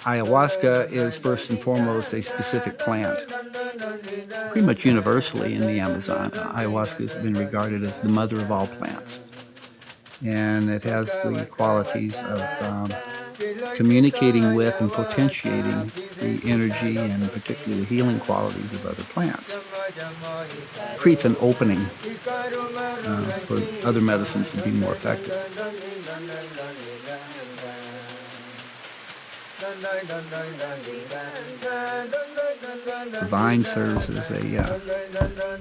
Ayahuasca is first and foremost a specific plant. Pretty much universally in the Amazon, ayahuasca has been regarded as the mother of all plants. And it has the qualities of communicating with and potentiating the energy and particularly the healing qualities of other plants. It creates an opening for other medicines to be more effective. The vine serves as a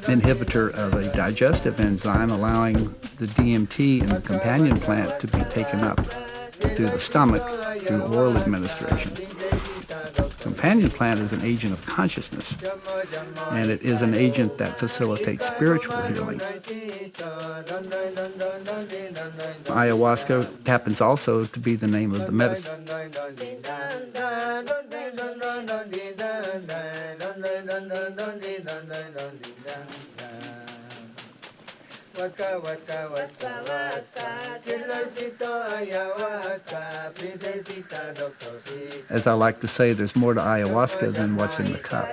inhibitor of a digestive enzyme, allowing the DMT in the companion plant to be taken up through the stomach through oral administration. Companion plant is an agent of consciousness, and it is an agent that facilitates spiritual healing. Ayahuasca happens also to be the name of the medicine. As I like to say, there's more to ayahuasca than what's in the cup.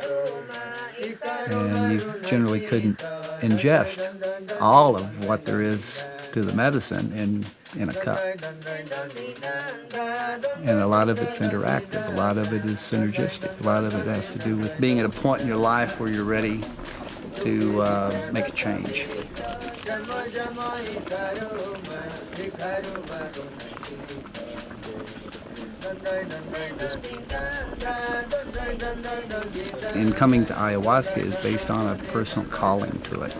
And you generally couldn't ingest all of what there is to the medicine in a cup. And a lot of it's interactive, a lot of it is synergistic, a lot of it has to do with being at a point in your life where you're ready to make a change. And coming to ayahuasca is based on a personal calling to it.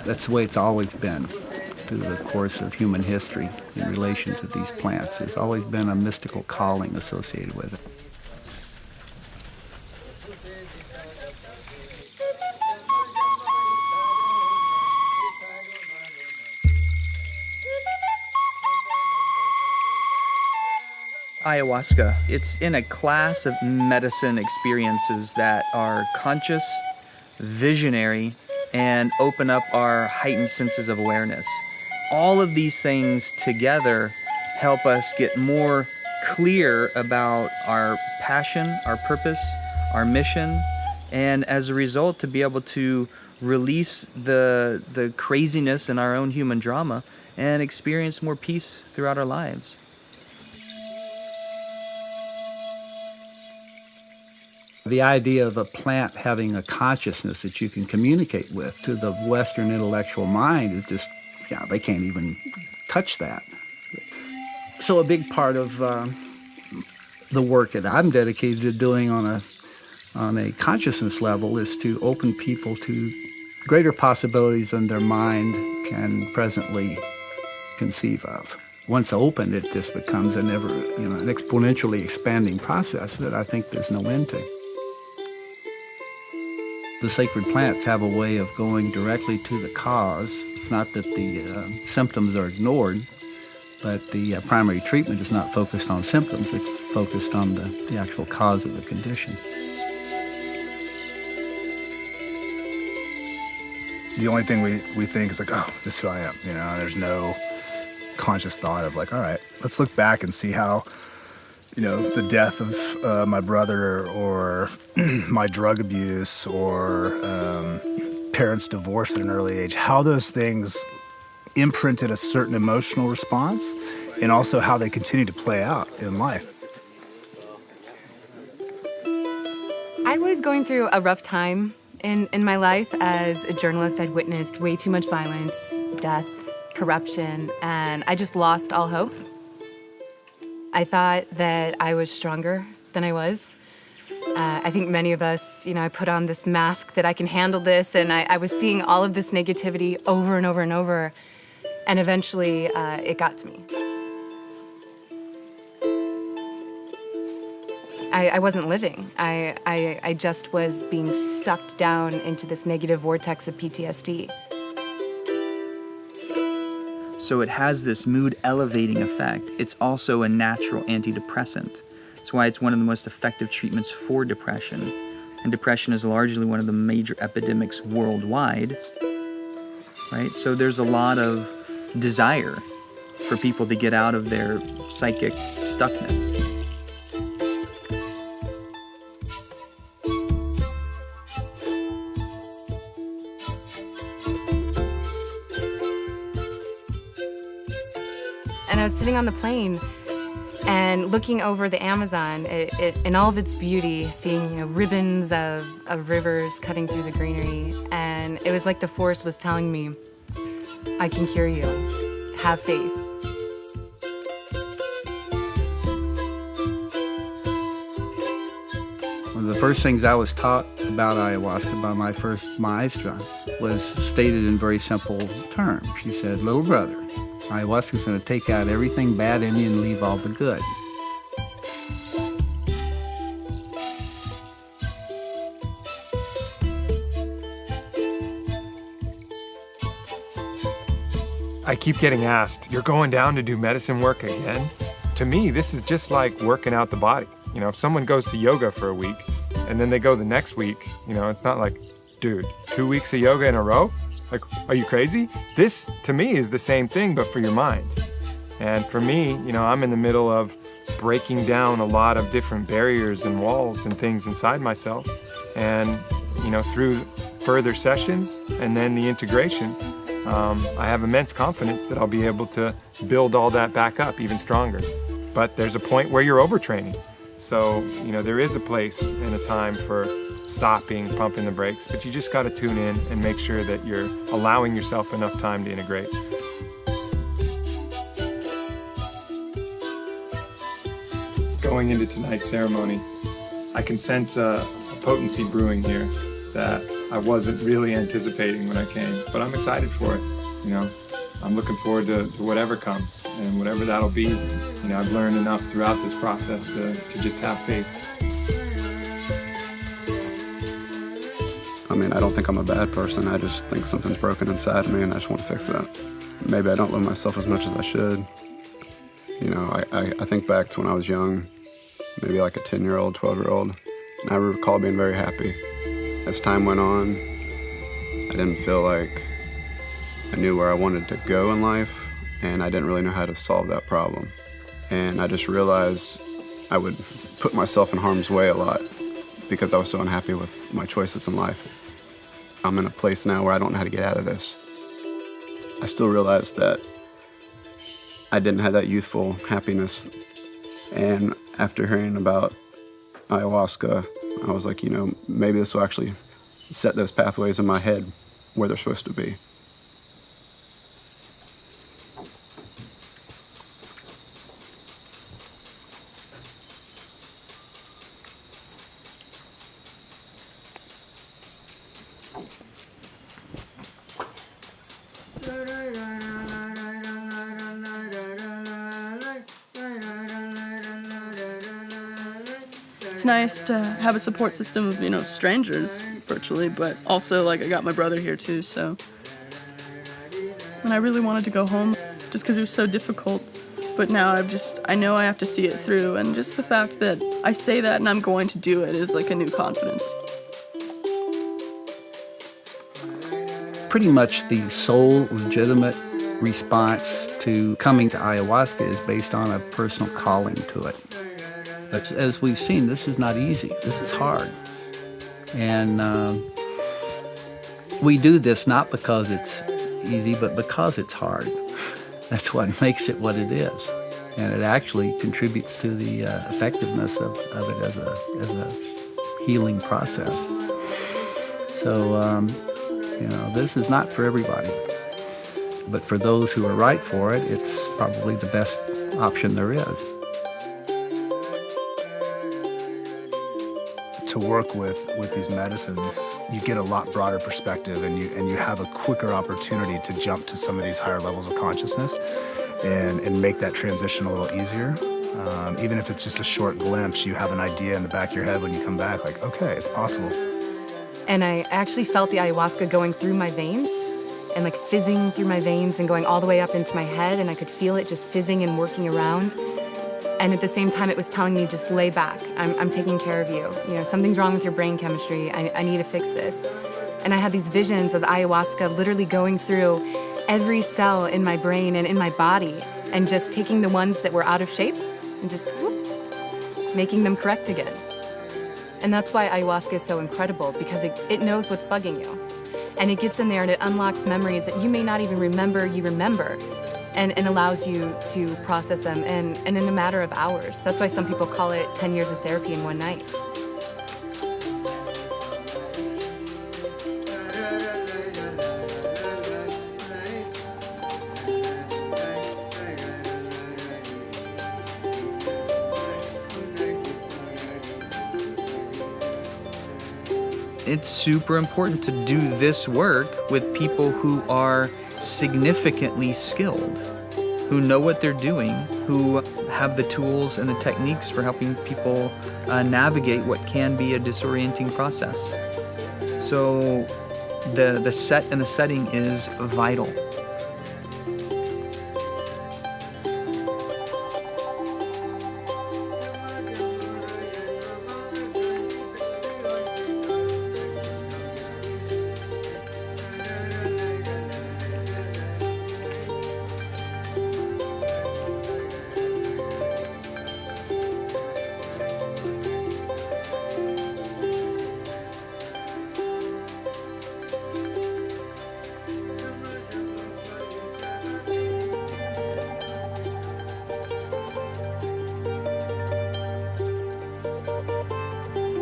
That's the way it's always been through the course of human history in relation to these plants. There's always been a mystical calling associated with it. Ayahuasca. It's in a class of medicine experiences that are conscious, visionary, and open up our heightened senses of awareness. All of these things together help us get more clear about our passion, our purpose, our mission, and as a result to be able to release the craziness in our own human drama and experience more peace throughout our lives. The idea of a plant having a consciousness that you can communicate with to the Western intellectual mind is just, they can't even touch that. So a big part of the work that I'm dedicated to doing on a consciousness level is to open people to greater possibilities than their mind can presently conceive of. Once opened, it just becomes an exponentially expanding process that I think there's no end to. The sacred plants have a way of going directly to the cause. It's not that the symptoms are ignored, but the primary treatment is not focused on symptoms. It's focused on the actual cause of the condition. The only thing we think is like, oh, this is who I am. There's no conscious thought of like, all right, let's look back and see how the death of my brother or my drug abuse or parents' divorce at an early age, how those things imprinted a certain emotional response and also how they continue to play out in life. I was going through a rough time in my life. As a journalist, I'd witnessed way too much violence, death, corruption, and I just lost all hope. I thought that I was stronger than I was. I think many of us, I put on this mask that I can handle this, and I was seeing all of this negativity over and over and over, and eventually it got to me. I wasn't living. I just was being sucked down into this negative vortex of PTSD. So it has this mood elevating effect. It's also a natural antidepressant. That's why it's one of the most effective treatments for depression. And depression is largely one of the major epidemics worldwide, right? So there's a lot of desire for people to get out of their psychic stuckness. And I was sitting on the plane and looking over the Amazon in all of its beauty, seeing ribbons of rivers cutting through the greenery. And it was like the forest was telling me, I can cure you. Have faith. One of the first things I was taught about ayahuasca by my first maestra was stated in very simple terms. She said, little brother, ayahuasca is going to take out everything bad in you and leave all the good. I keep getting asked, you're going down to do medicine work again? To me, this is just like working out the body. If someone goes to yoga for a week and then they go the next week, it's not like, dude, 2 weeks of yoga in a row? Like, are you crazy? This, to me, is the same thing, but for your mind. And for me, I'm in the middle of breaking down a lot of different barriers and walls and things inside myself. And, through further sessions and then the integration, I have immense confidence that I'll be able to build all that back up even stronger. But there's a point where you're overtraining. So, there is a place and a time for stopping, pumping the brakes, but you just got to tune in and make sure that you're allowing yourself enough time to integrate. Going into tonight's ceremony, I can sense a potency brewing here that I wasn't really anticipating when I came, but I'm excited for it. I'm looking forward to whatever comes, and whatever that'll be. I've learned enough throughout this process to just have faith. I don't think I'm a bad person. I just think something's broken inside me and I just want to fix that. Maybe I don't love myself as much as I should. I think back to when I was young, maybe like a 10-year-old, 12-year-old, and I recall being very happy. As time went on, I didn't feel like I knew where I wanted to go in life, and I didn't really know how to solve that problem. And I just realized I would put myself in harm's way a lot because I was so unhappy with my choices in life. I'm in a place now where I don't know how to get out of this. I still realize that I didn't have that youthful happiness. And after hearing about ayahuasca, I was like, maybe this will actually set those pathways in my head where they're supposed to be. It's nice to have a support system of, strangers virtually, but also, I got my brother here too, so. And I really wanted to go home just because it was so difficult, but now I know I have to see it through, and just the fact that I say that and I'm going to do it is like a new confidence. Pretty much the sole legitimate response to coming to ayahuasca is based on a personal calling to it. But as we've seen, this is not easy. This is hard. And we do this not because it's easy, but because it's hard. That's what makes it what it is. And it actually contributes to the effectiveness of it as a healing process. So, this is not for everybody. But for those who are right for it, it's probably the best option there is. To work with these medicines, you get a lot broader perspective, and you have a quicker opportunity to jump to some of these higher levels of consciousness and make that transition a little easier. Even if it's just a short glimpse, you have an idea in the back of your head when you come back, like, okay, it's possible. And I actually felt the ayahuasca going through my veins. and like fizzing through my veins and going all the way up into my head, and I could feel it just fizzing and working around. And at the same time, it was telling me, just lay back. I'm taking care of you. You know, something's wrong with your brain chemistry. I need to fix this. And I had these visions of ayahuasca literally going through every cell in my brain and in my body and just taking the ones that were out of shape and just whoop, making them correct again. And that's why ayahuasca is so incredible, because it knows what's bugging you. And it gets in there and it unlocks memories that you may not even remember you remember, and allows you to process them and in a matter of hours. That's why some people call it 10 years of therapy in one night. It's super important to do this work with people who are significantly skilled, who know what they're doing, who have the tools and the techniques for helping people navigate what can be a disorienting process. So the set and the setting is vital.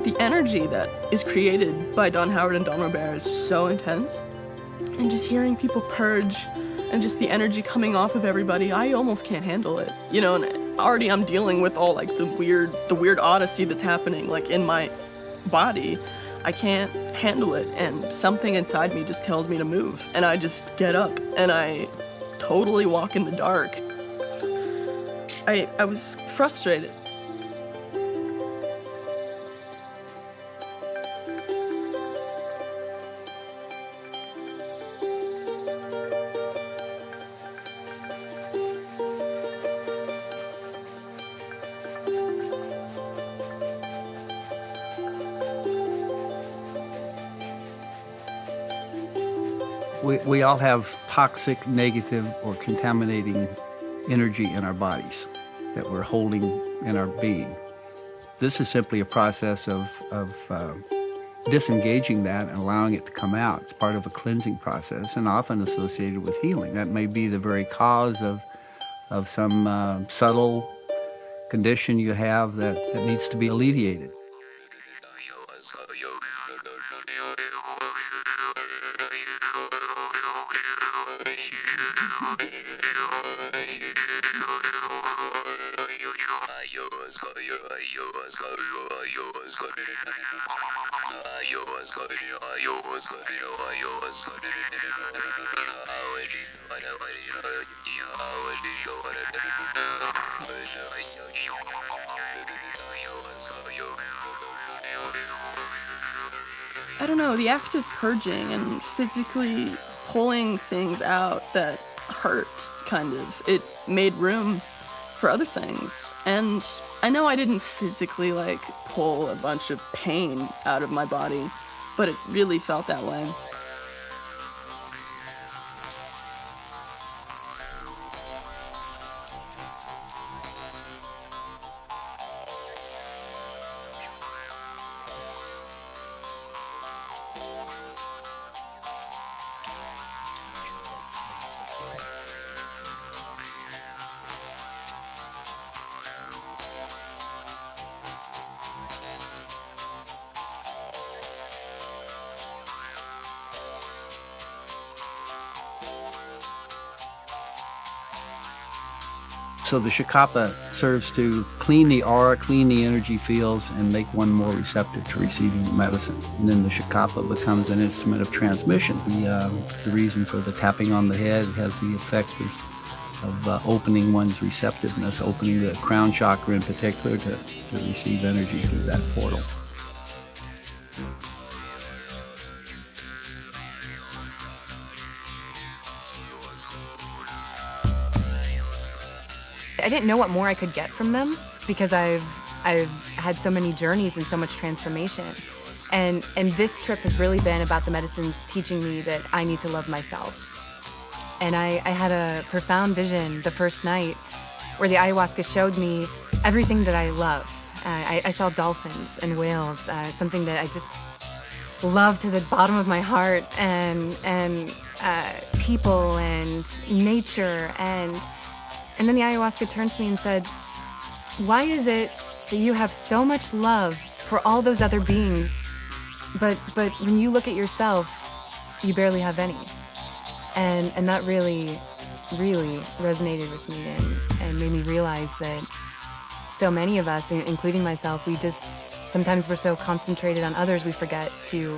The energy that is created by Don Howard and Don Robert is so intense. And just hearing people purge and just the energy coming off of everybody, I almost can't handle it. You know, and already I'm dealing with all like the weird odyssey that's happening like in my body. I can't handle it, and something inside me just tells me to move. And I just get up and I totally walk in the dark. I was frustrated. We all have toxic, negative, or contaminating energy in our bodies that we're holding in our being. This is simply a process of disengaging that and allowing it to come out. It's part of a cleansing process and often associated with healing. That may be the very cause of some subtle condition you have that needs to be alleviated. I don't know, the act of purging and physically pulling things out that hurt, kind of, it made room for other things. And I know I didn't physically, like, pull a bunch of pain out of my body, but it really felt that way. So the shikapa serves to clean the aura, clean the energy fields, and make one more receptive to receiving the medicine. And then the shikapa becomes an instrument of transmission. The reason for the tapping on the head has the effect of opening one's receptiveness, opening the crown chakra in particular to receive energy through that portal. I didn't know what more I could get from them because I've had so many journeys and so much transformation. And this trip has really been about the medicine teaching me that I need to love myself. And I had a profound vision the first night where the ayahuasca showed me everything that I love. I saw dolphins and whales, something that I just love to the bottom of my heart, and people and nature. And then the ayahuasca turned to me and said, why is it that you have so much love for all those other beings, but when you look at yourself, you barely have any? And that really, really resonated with me and made me realize that so many of us, including myself, sometimes we're so concentrated on others we forget to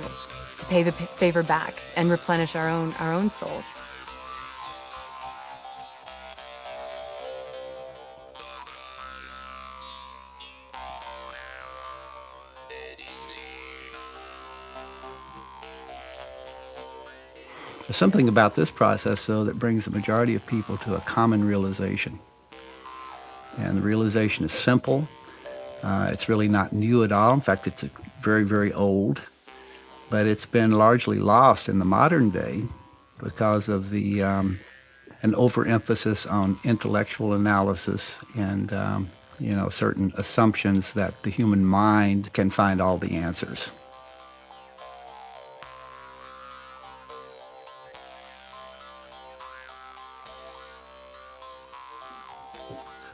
pay the favor back and replenish our own souls. There's something about this process, though, that brings the majority of people to a common realization. And the realization is simple. It's really not new at all. In fact, it's very, very old. But it's been largely lost in the modern day because of an overemphasis on intellectual analysis and certain assumptions that the human mind can find all the answers.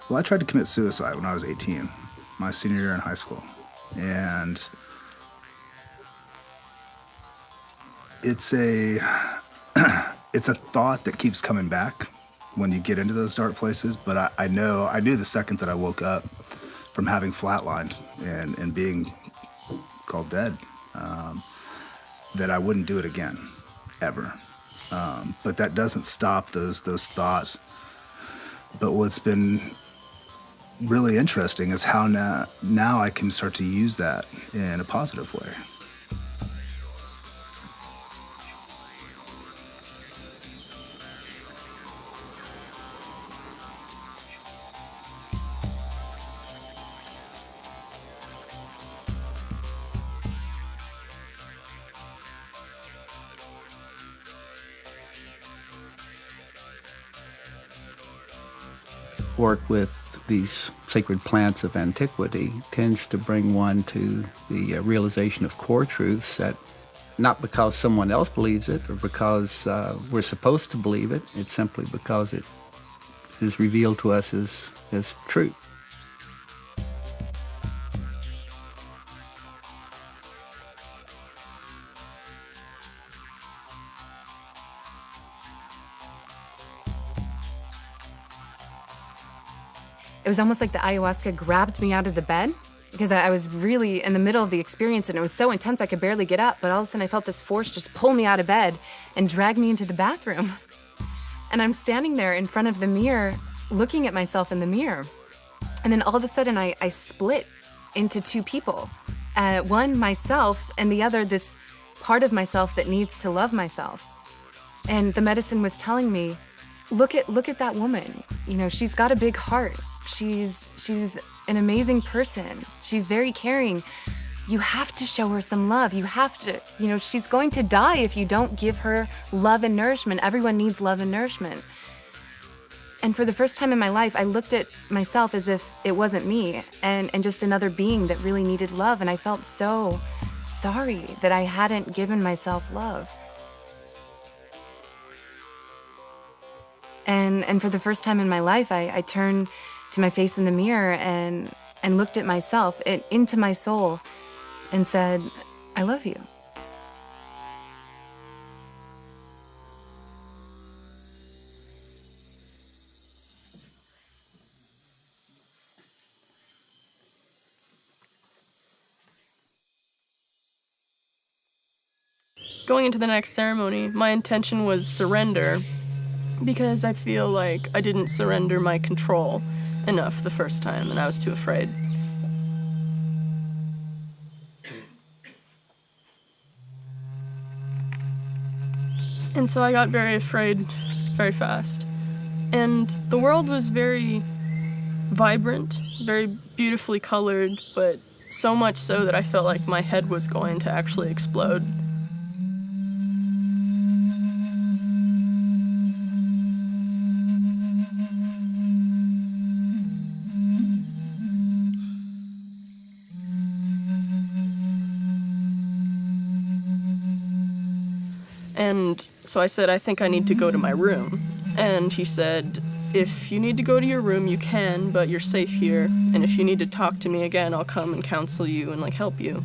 Well, I tried to commit suicide when I was 18, my senior year in high school. And it's a thought that keeps coming back when you get into those dark places. But I knew the second that I woke up from having flatlined and being called dead, that I wouldn't do it again, ever. But that doesn't stop those thoughts. But what's been really interesting is how now I can start to use that in a positive way. Work with these sacred plants of antiquity tends to bring one to the realization of core truths that not because someone else believes it or because we're supposed to believe it, it's simply because it is revealed to us as truth. It was almost like the ayahuasca grabbed me out of the bed because I was really in the middle of the experience and it was so intense I could barely get up, but all of a sudden I felt this force just pull me out of bed and drag me into the bathroom. And I'm standing there in front of the mirror looking at myself in the mirror. And then all of a sudden I split into two people. One, myself, and the other, this part of myself that needs to love myself. And the medicine was telling me, look at that woman. You know, she's got a big heart. She's an amazing person. She's very caring. You have to show her some love. You have to, she's going to die if you don't give her love and nourishment. Everyone needs love and nourishment. And for the first time in my life, I looked at myself as if it wasn't me and just another being that really needed love. And I felt so sorry that I hadn't given myself love. And for the first time in my life, I turned to my face in the mirror and looked at myself, into my soul, and said, I love you. Going into the next ceremony, my intention was surrender, because I feel like I didn't surrender my control enough the first time, and I was too afraid. And so I got very afraid very fast. And the world was very vibrant, very beautifully colored, but so much so that I felt like my head was going to actually explode. And so I said, I think I need to go to my room. And he said, if you need to go to your room, you can, but you're safe here. And if you need to talk to me again, I'll come and counsel you and, like, help you.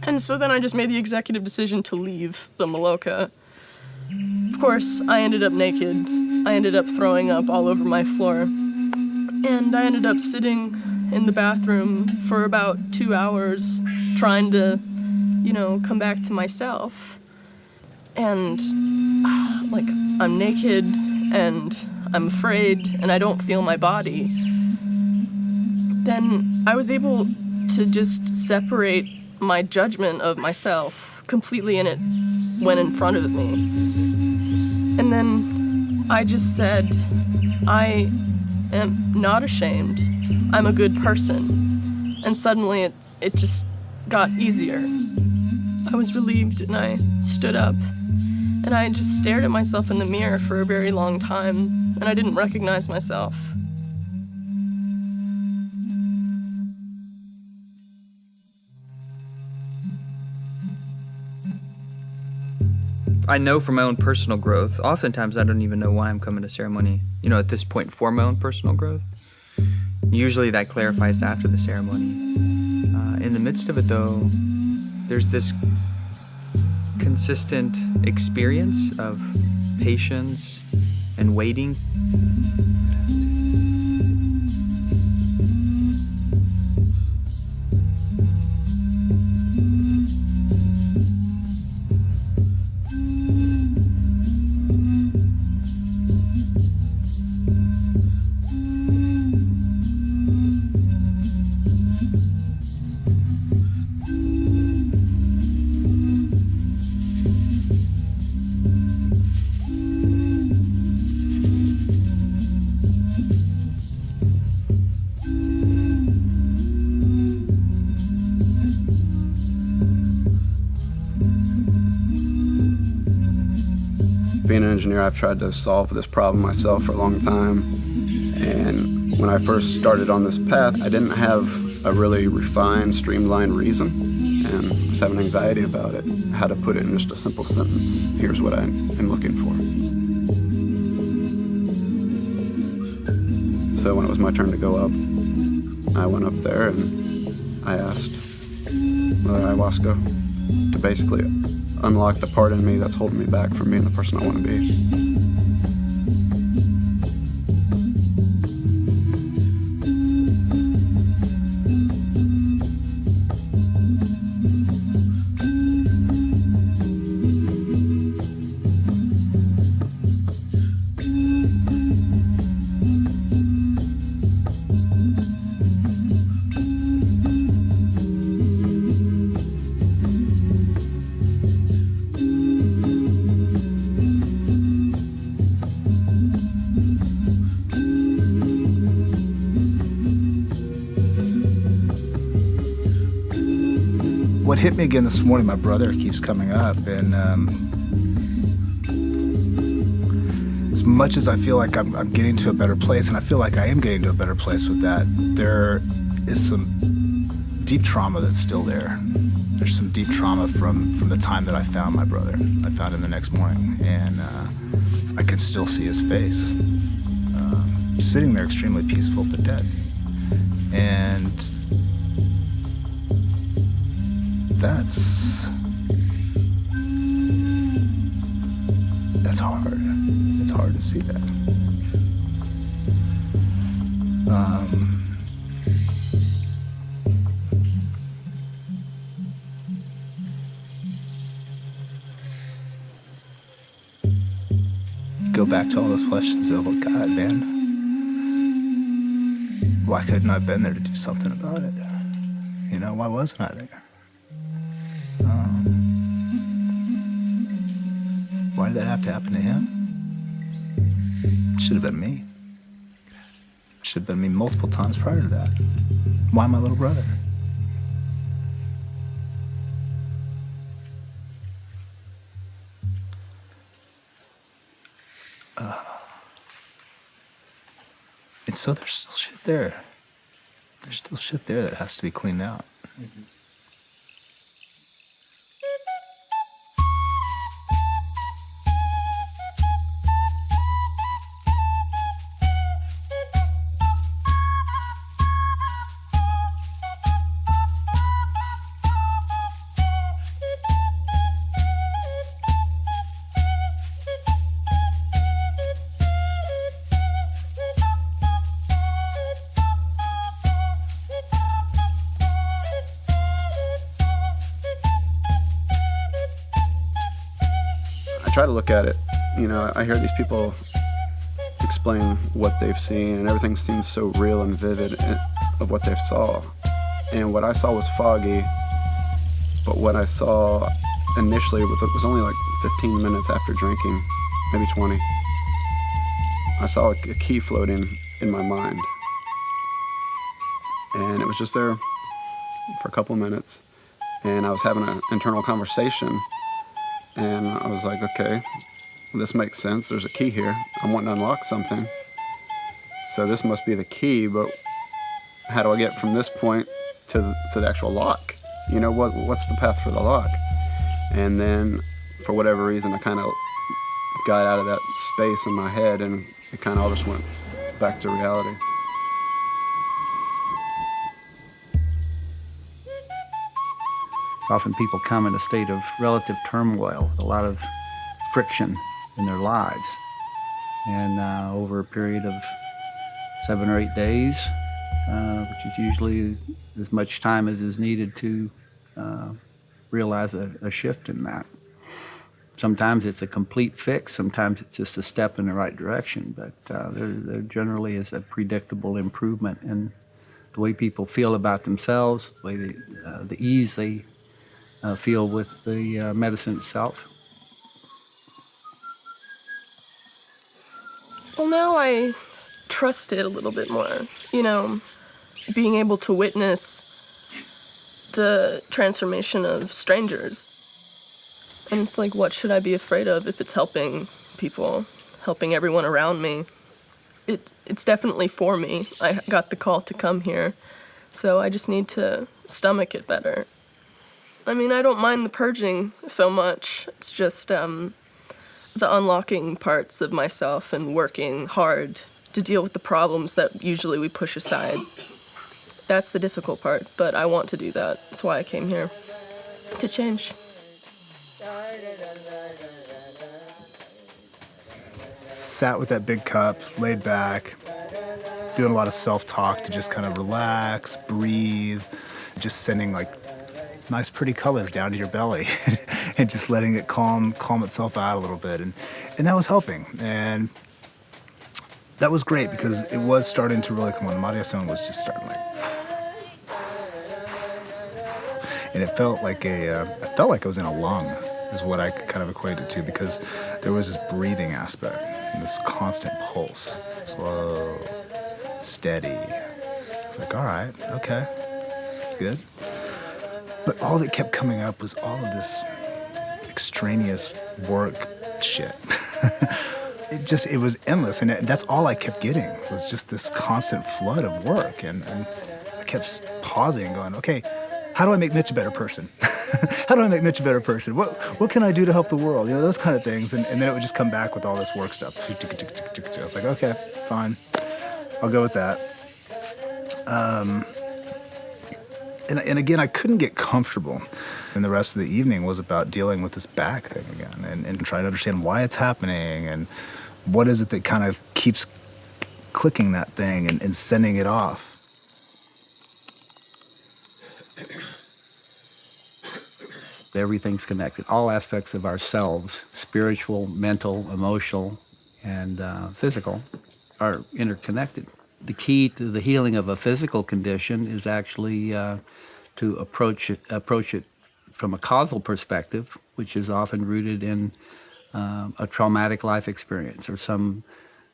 And so then I just made the executive decision to leave the Maloka. Of course, I ended up naked. I ended up throwing up all over my floor. And I ended up sitting in the bathroom for about 2 hours trying to, come back to myself. And, like, I'm naked, and I'm afraid, and I don't feel my body. Then I was able to just separate my judgment of myself completely, and it went in front of me. And then I just said, I am not ashamed. I'm a good person. And suddenly it just got easier. I was relieved, and I stood up. And I just stared at myself in the mirror for a very long time, and I didn't recognize myself. I know from my own personal growth, oftentimes I don't even know why I'm coming to ceremony, at this point for my own personal growth. Usually that clarifies after the ceremony. In the midst of it, though, there's this consistent experience of patience and waiting. Being an engineer, I've tried to solve this problem myself for a long time. And when I first started on this path, I didn't have a really refined, streamlined reason. And I was having anxiety about it, how to put it in just a simple sentence. Here's what I am looking for. So when it was my turn to go up, I went up there and I asked Mother Ayahuasca to basically unlock the part in me that's holding me back from being the person I want to be. What hit me again this morning, my brother keeps coming up, and as much as I feel like I'm getting to a better place, and I feel like I am getting to a better place with that, there is some deep trauma that's still there. There's some deep trauma from the time that I found my brother. I found him the next morning, and I can still see his face, sitting there extremely peaceful but dead. And that's hard. It's hard to see that. Go back to all those questions of, well, God, man, why couldn't I have been there to do something about it? Why wasn't I there? Why did that have to happen to him? It should have been me. It Should have been me multiple times prior to that. Why my little brother? And so there's still shit there. There's still shit there that has to be cleaned out. I try to look at it, I hear these people explain what they've seen, and everything seems so real and vivid of what they saw. And what I saw was foggy, but what I saw initially was only like 15 minutes after drinking, maybe 20. I saw a key floating in my mind, and it was just there for a couple minutes, and I was having an internal conversation. And I was like, okay, this makes sense. There's a key here. I'm wanting to unlock something. So this must be the key, but how do I get from this point to the actual lock? What's the path for the lock? And then, for whatever reason, I kind of got out of that space in my head, and it kind of all just went back to reality. Often people come in a state of relative turmoil, with a lot of friction in their lives. And over a period of 7 or 8 days, which is usually as much time as is needed to realize a shift in that. Sometimes it's a complete fix, sometimes it's just a step in the right direction, but there generally is a predictable improvement in the way people feel about themselves, the way the ease they feel with the medicine itself. Well, now I trust it a little bit more. Being able to witness the transformation of strangers. And it's like, what should I be afraid of if it's helping people, helping everyone around me? It's definitely for me. I got the call to come here, so I just need to stomach it better. I don't mind the purging so much. It's just the unlocking parts of myself and working hard to deal with the problems that usually we push aside. That's the difficult part, but I want to do that. That's why I came here, to change. Sat with that big cup, laid back, doing a lot of self-talk to just kind of relax, breathe, just sending like nice pretty colors down to your belly and just letting it calm itself out a little bit, and that was helping, and that was great because it was starting to really come on. Mariason was just starting and it felt like I felt like I was in a lung is what I kind of equated it to, because there was this breathing aspect and this constant pulse, slow, steady. It's like, all right, okay, good. But all that kept coming up was all of this extraneous work shit. It was endless, and that's all I kept getting was just this constant flood of work, and I kept pausing and going, okay, how do I make Mitch a better person? How do I make Mitch a better person? What can I do to help the world? Those kind of things, and then it would just come back with all this work stuff. I was like, okay, fine, I'll go with that. And again, I couldn't get comfortable. And the rest of the evening was about dealing with this back thing again and trying to understand why it's happening and what is it that kind of keeps clicking that thing and sending it off. Everything's connected. All aspects of ourselves, spiritual, mental, emotional, and physical, are interconnected. The key to the healing of a physical condition is actually to approach it from a causal perspective, which is often rooted in a traumatic life experience or some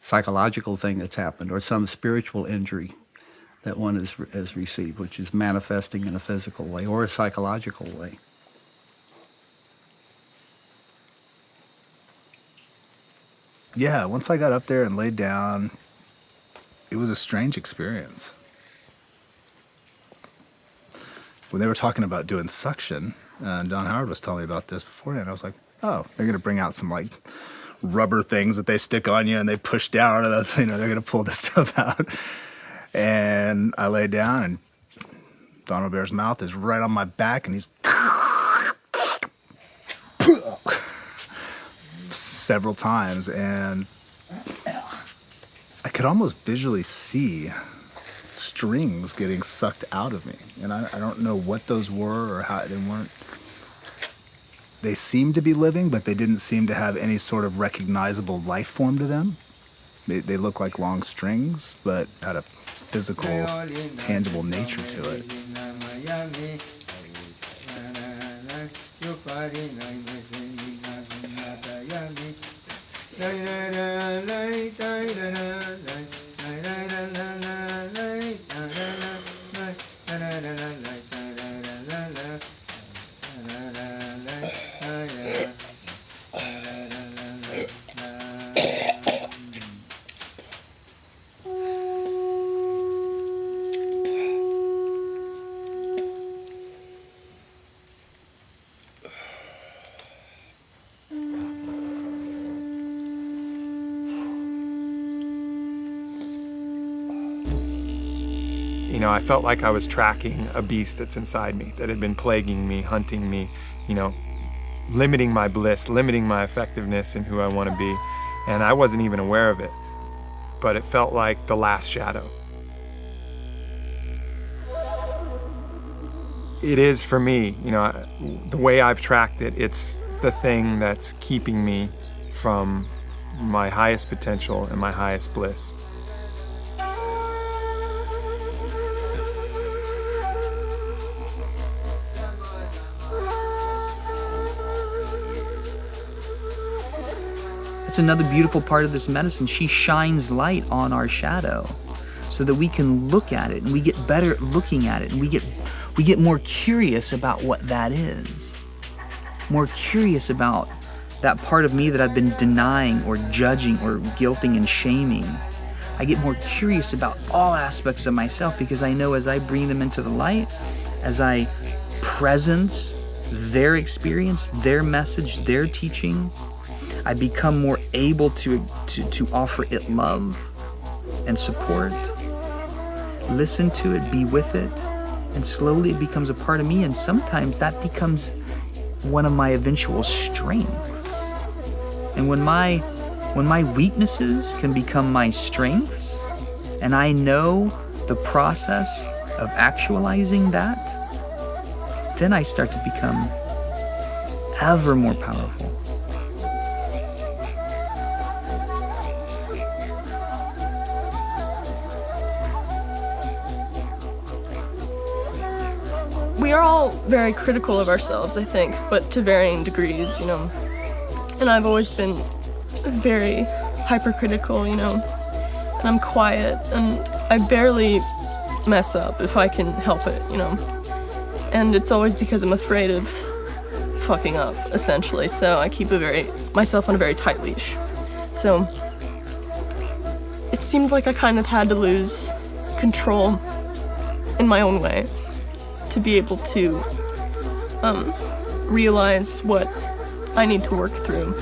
psychological thing that's happened or some spiritual injury that one has received, which is manifesting in a physical way or a psychological way. Yeah, once I got up there and laid down, it was a strange experience. When they were talking about doing suction, and Don Howard was telling me about this beforehand, I was like, oh, they're going to bring out some like rubber things that they stick on you and they push down, and that's, they're going to pull this stuff out. And I lay down, and Donald Bear's mouth is right on my back, and he's several times, and I could almost visually see strings getting sucked out of me, and I don't know what those were or how they weren't. They seemed to be living, but they didn't seem to have any sort of recognizable life form to them. They looked like long strings, but had a physical, tangible nature to it. I felt like I was tracking a beast that's inside me, that had been plaguing me, hunting me, limiting my bliss, limiting my effectiveness in who I want to be. And I wasn't even aware of it, but it felt like the last shadow. It is for me, the way I've tracked it, it's the thing that's keeping me from my highest potential and my highest bliss. It's another beautiful part of this medicine. She shines light on our shadow so that we can look at it and we get better at looking at it, and we get more curious about what that is. More curious about that part of me that I've been denying or judging or guilting and shaming. I get more curious about all aspects of myself because I know as I bring them into the light, as I presence their experience, their message, their teaching, I become more able to offer it love and support. Listen to it, be with it, and slowly it becomes a part of me, and sometimes that becomes one of my eventual strengths. And when my weaknesses can become my strengths, and I know the process of actualizing that, then I start to become ever more powerful. We are all very critical of ourselves, I think, but to varying degrees, And I've always been very hypercritical, and I'm quiet, and I barely mess up if I can help it, And it's always because I'm afraid of fucking up, essentially, so I keep myself on a very tight leash. So it seemed like I kind of had to lose control in my own way to be able to realize what I need to work through.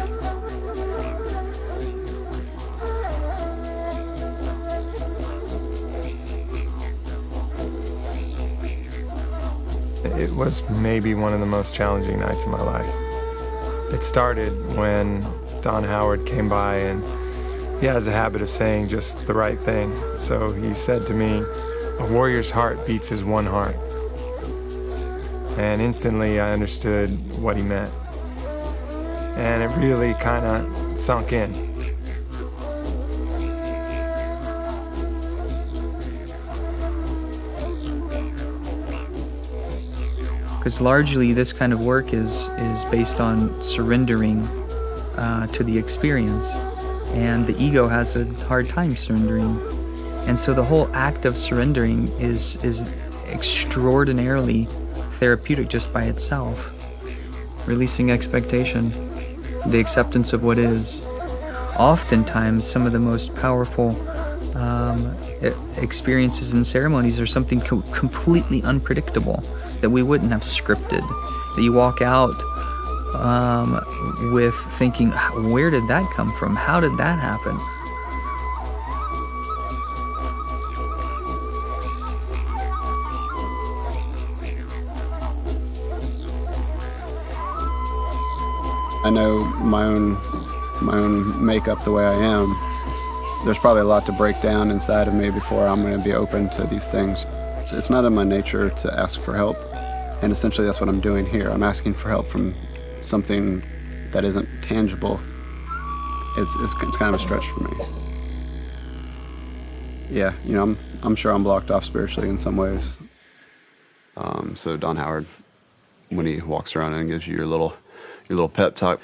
It was maybe one of the most challenging nights of my life. It started when Don Howard came by, and he has a habit of saying just the right thing. So he said to me, "A warrior's heart beats his one heart." And instantly I understood what he meant. And it really kind of sunk in. Because largely this kind of work is based on surrendering to the experience. and the ego has a hard time surrendering. And so the whole act of surrendering is extraordinarily therapeutic just by itself. Releasing expectation, the acceptance of what is. Oftentimes, some of the most powerful experiences and ceremonies are something completely unpredictable that we wouldn't have scripted. That you walk out with thinking, where did that come from? How did that happen? I know my own makeup the way I am. There's probably a lot to break down inside of me before I'm going to be open to these things. It's not in my nature to ask for help, and essentially that's what I'm doing here. I'm asking for help from something that isn't tangible. It's kind of a stretch for me. Yeah, you know, I'm sure I'm blocked off spiritually in some ways. So Don Howard, when he walks around and gives you your little pep talk,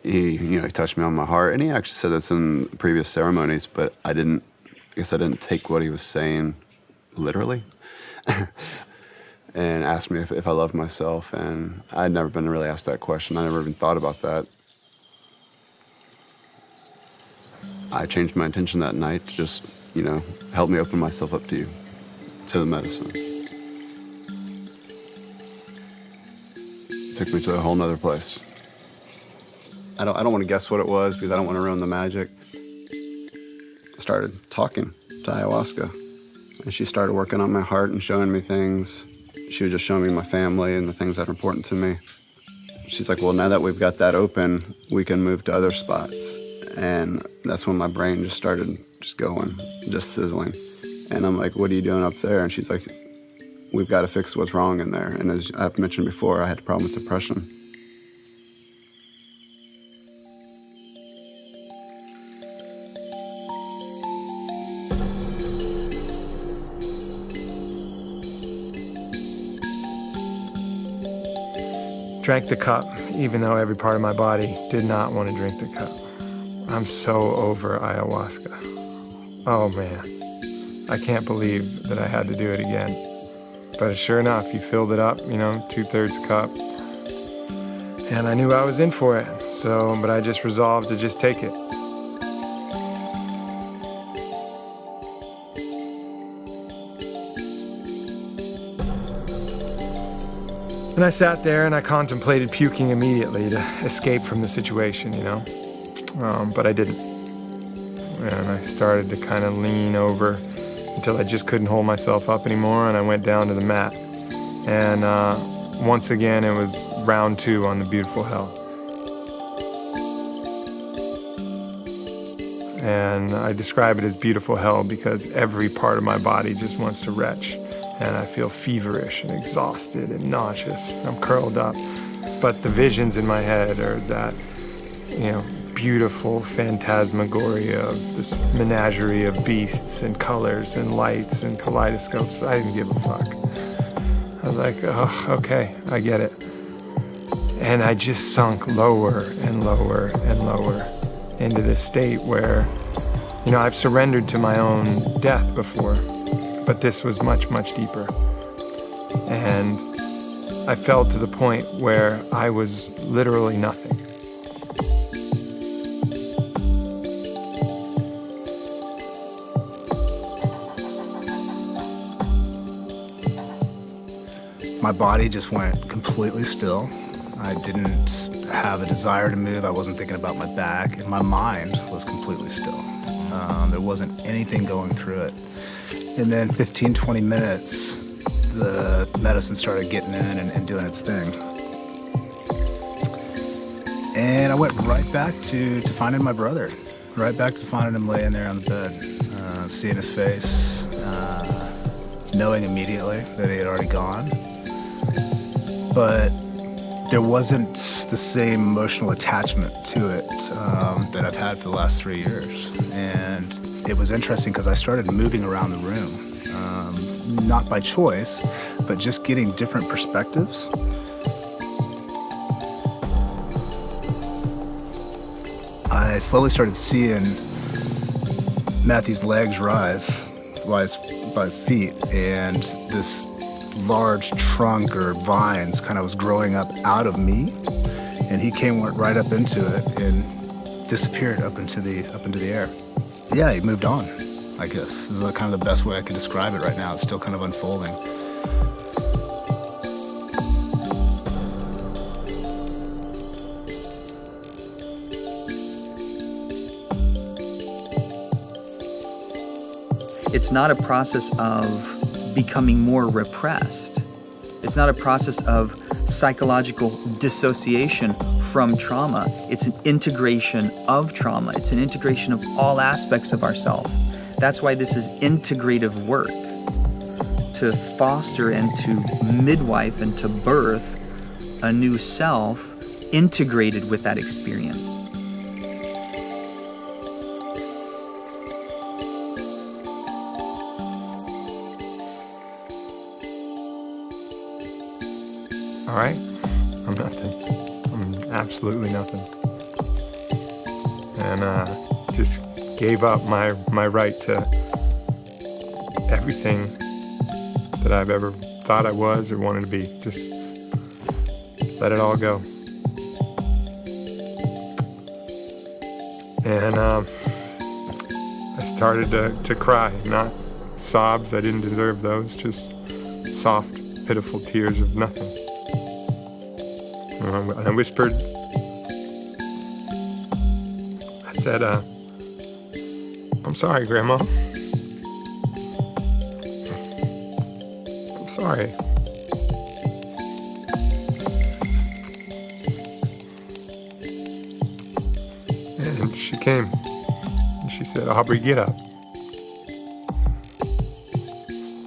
he touched me on my heart, and he actually said this in previous ceremonies, but I guess I didn't take what he was saying literally. And asked me if I loved myself, and I'd never been really asked that question. I never even thought about that. I changed my intention that night to just, help me open myself up to you, to the medicine. It took me to a whole nother place. I don't want to guess what it was because I don't want to ruin the magic. I started talking to Ayahuasca, and she started working on my heart and showing me things. She was just showing me my family and the things that are important to me. She's like, well, now that we've got that open, we can move to other spots. And that's when my brain just started going, just sizzling. And I'm like, what are you doing up there? And she's like, we've got to fix what's wrong in there. And as I've mentioned before, I had a problem with depression. Drank the cup, even though every part of my body did not want to drink the cup. I'm so over ayahuasca. Oh man, I can't believe that I had to do it again. But sure enough, you filled it up, 2/3 cup. And I knew I was in for it, but I just resolved to just take it. And I sat there and I contemplated puking immediately to escape from the situation, but I didn't. And I started to kind of lean over until I just couldn't hold myself up anymore, and I went down to the mat. And once again, it was round 2 on the beautiful hell. And I describe it as beautiful hell because every part of my body just wants to retch. And I feel feverish and exhausted and nauseous. I'm curled up. But the visions in my head are that, beautiful phantasmagoria of this menagerie of beasts and colors and lights and kaleidoscopes. But I didn't give a fuck. I was like, oh, okay, I get it. And I just sunk lower and lower and lower into this state where, I've surrendered to my own death before. But this was much, much deeper. And I fell to the point where I was literally nothing. My body just went completely still. I didn't have a desire to move. I wasn't thinking about my back, and my mind was completely still. There wasn't anything going through it. And then 15, 20 minutes, the medicine started getting in and doing its thing. And I went right back to finding my brother, right back to finding him laying there on the bed, seeing his face, knowing immediately that he had already gone. But there wasn't the same emotional attachment to it that I've had for the last 3 years. And it was interesting because I started moving around the room, not by choice, but just getting different perspectives. I I slowly started seeing Matthew's legs rise by his feet, and this large trunk or vines kind of was growing up out of me, and he went right up into it and disappeared up into the air. Yeah, he moved on, I guess. This is kind of the best way I could describe it right now. It's still kind of unfolding. It's not a process of becoming more repressed. It's not a process of psychological dissociation from trauma. It's an integration of trauma. It's an integration of all aspects of ourself. That's why this is integrative work, to foster and to midwife and to birth a new self integrated with that experience. All right? I'm nothing. I'm absolutely nothing. And just gave up my right to everything that I've ever thought I was or wanted to be. Just let it all go. And I started to cry, not sobs, I didn't deserve those, just soft, pitiful tears of nothing. I whispered, I said, I'm sorry, Grandma. I'm sorry. And she came, and she said, Aubrey, get up.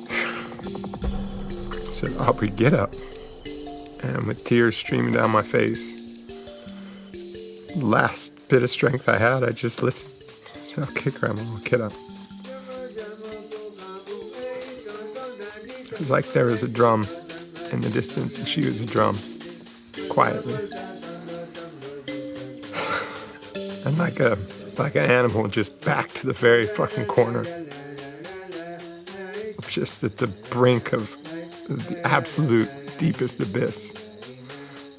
I said, Aubrey, get up. And with tears streaming down my face, last bit of strength I had, I just listened. I said, okay, Grandma, I'll get up. It was like there was a drum in the distance, and she was a drum, quietly. And like an animal just back to the very fucking corner. Just at the brink of the absolute deepest abyss.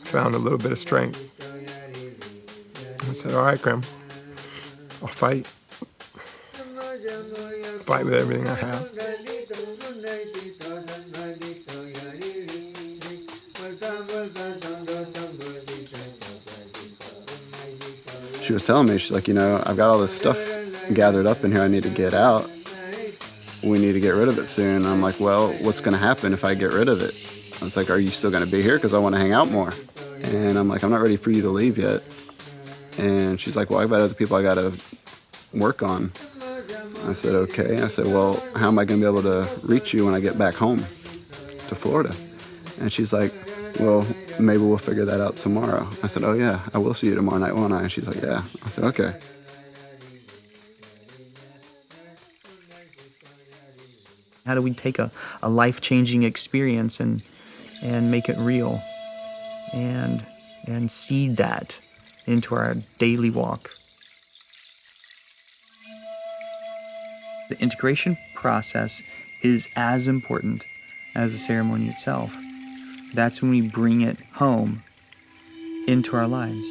Found a little bit of strength. I said, all right, Grandma, I'll fight. Fight with everything I have. She was telling me, she's like, I've got all this stuff gathered up in here I need to get out. We need to get rid of it soon. I'm like, well, what's going to happen if I get rid of it? I was like, are you still going to be here? Because I want to hang out more. And I'm like, I'm not ready for you to leave yet. And she's like, well, I've got other people I got to work on. I said, okay. I said, well, how am I going to be able to reach you when I get back home to Florida? And she's like, well, maybe we'll figure that out tomorrow. I said, oh, yeah, I will see you tomorrow night, won't I? And she's like, yeah. I said, okay. How do we take a life-changing experience and make it real and seed that into our daily walk? The integration process is as important as the ceremony itself. That's when we bring it home into our lives.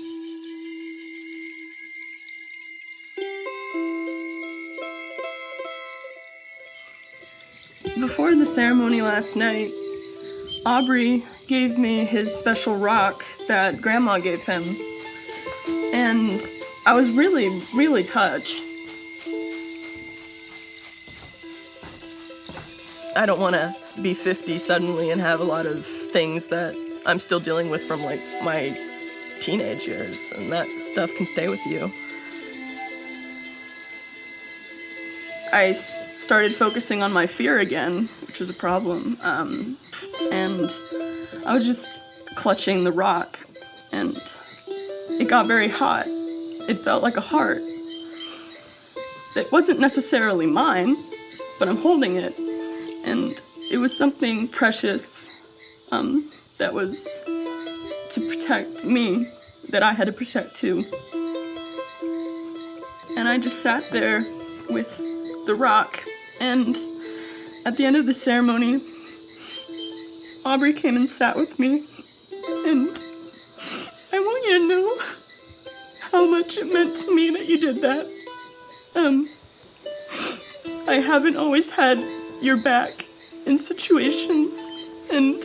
Before the ceremony last night, Aubrey gave me his special rock that Grandma gave him. And I was really, really touched. I don't want to be 50 suddenly and have a lot of things that I'm still dealing with from like my teenage years, and that stuff can stay with you. I started focusing on my fear again, which was a problem, and I was just clutching the rock, and it got very hot. It felt like a heart. It wasn't necessarily mine, but I'm holding it, and it was something precious that was to protect me, that I had to protect too. And I just sat there with the rock. And at the end of the ceremony, Aubrey came and sat with me. And I want you to know how much it meant to me that you did that. I haven't always had your back in situations, and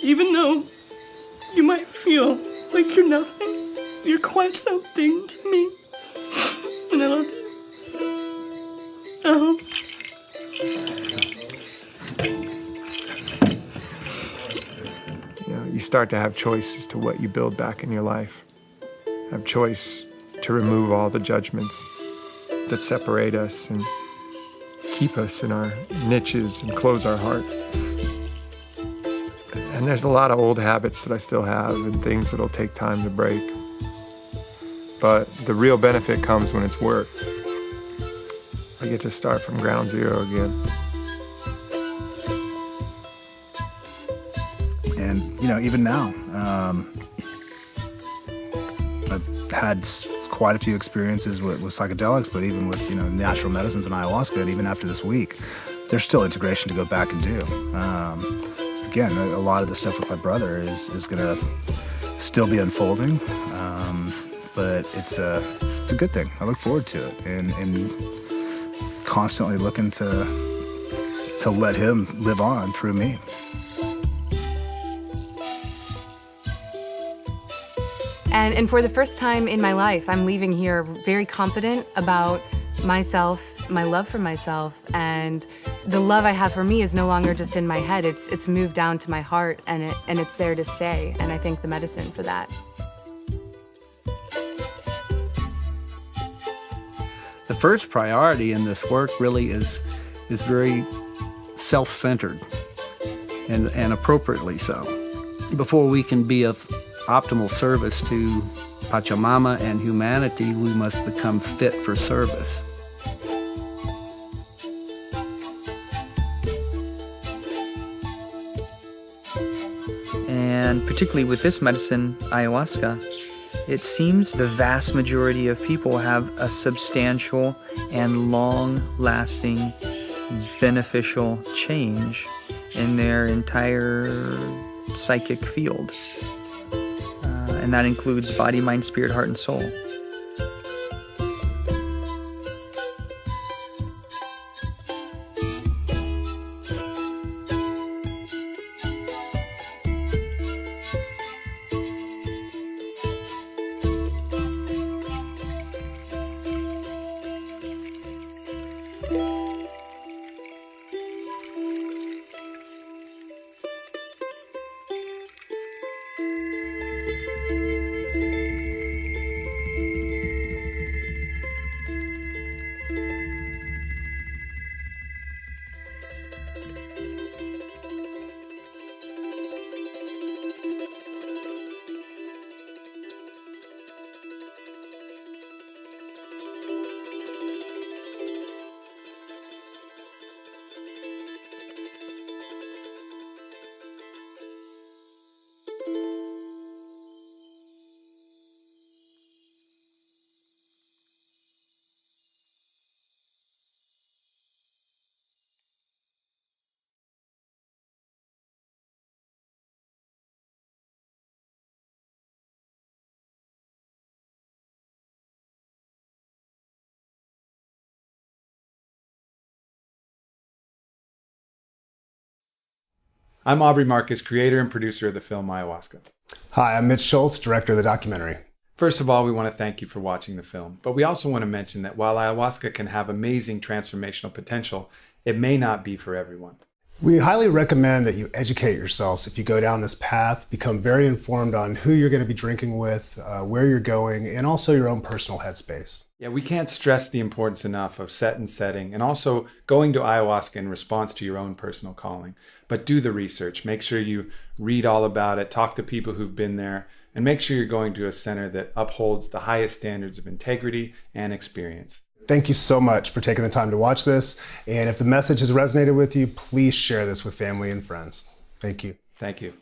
even though you might feel like you're nothing, you're quite something to me, and I love you. You know, you start to have choice as to what you build back in your life. Have choice to remove all the judgments that separate us and keep us in our niches and close our hearts. And there's a lot of old habits that I still have and things that'll take time to break. But the real benefit comes when it's work. I get to start from ground zero again. And, you know, even now, I've had quite a few experiences with psychedelics, but even with, you know, natural medicines and ayahuasca, and even after this week, there's still integration to go back and do. Again, a lot of the stuff with my brother is going to still be unfolding, but it's a good thing. I look forward to it, and constantly looking to let him live on through me. And for the first time in my life, I'm leaving here very confident about myself, my love for myself, and the love I have for me is no longer just in my head. It's moved down to my heart, and it's there to stay. And I thank the medicine for that. The first priority in this work really is very self-centered, and appropriately so. Before we can be of optimal service to Pachamama and humanity, we must become fit for service. And particularly with this medicine, ayahuasca, it seems the vast majority of people have a substantial and long-lasting beneficial change in their entire psychic field. And that includes body, mind, spirit, heart, and soul. I'm Aubrey Marcus, creator and producer of the film Ayahuasca. Hi, I'm Mitch Schultz, director of the documentary. First of all, we want to thank you for watching the film, but we also want to mention that while ayahuasca can have amazing transformational potential, it may not be for everyone. We highly recommend that you educate yourselves if you go down this path, become very informed on who you're going to be drinking with, where you're going, and also your own personal headspace. Yeah, we can't stress the importance enough of set and setting, and also going to ayahuasca in response to your own personal calling. But do the research. Make sure you read all about it, talk to people who've been there, and make sure you're going to a center that upholds the highest standards of integrity and experience. Thank you so much for taking the time to watch this. And if the message has resonated with you, please share this with family and friends. Thank you. Thank you.